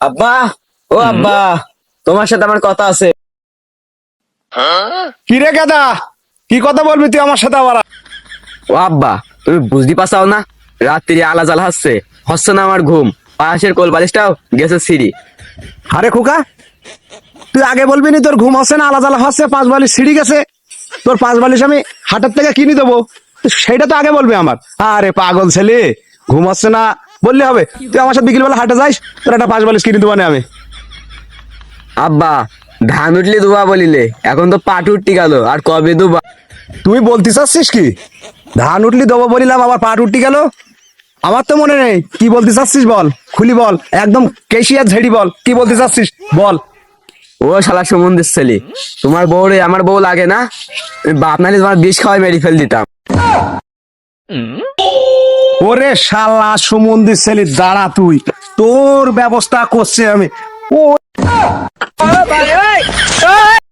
আব্বা, ও আব্বা, তোমার সাথে আমার কথা আছে। কি রে গাদা, কি কথা বলবি তুই আমার সাথে আবার? ও আব্বা, তুমি বুঝতে পারছাও না? রাত্রি আলা জ্বালা হচ্ছে না আমার ঘুম। পাশের কোল বালিশটাও গেছে সিঁড়ি। আরে খোকা, তুই আগে বলবি নি তোর ঘুম হচ্ছে না, আলাদা আলাদা হচ্ছে, 5 বালিশ ছিঁড়ি গেছে। তোর 5 বালিশ আমি হাটের থেকে কিনে দেবো, তো সেইটা তো আগে বলবি আমার। আরে পাগল ছেলে, ঘুম হচ্ছে না বললে হবে? তুই আমার সাথে বিকেলবেলা হাটে যাইস, তোর একটা 5 বালিশ কিনে দেবো না আমি। আব্বা, ধান উঠলে দুবা বলিলে, এখন তো পাট উঠতে গেল, আর কবে দুবা? তুই বলতে চাচ্ছিস কি? ধান উঠলি দেবো বলিলাম, আবার পাট উঠতে গেল? আমার তো মনে নেই কি বলতে চাচ্ছিস, বল খুলি বল, একদম কেশিয়া ঝেড়ি বল, কি বলতে চাচ্ছিস বল। ও শালা সুমন্দির ছেলে, তোমার বউ রে আমার বউ লাগে না? আমি বাপ নাহলে তোমার বিষ খাওয়াই মেরে ফেল দিতাম। ওরে শালা সুমন্দির ছেলে, দাঁড়া তুই, তোর ব্যবস্থা করছে আমি। ও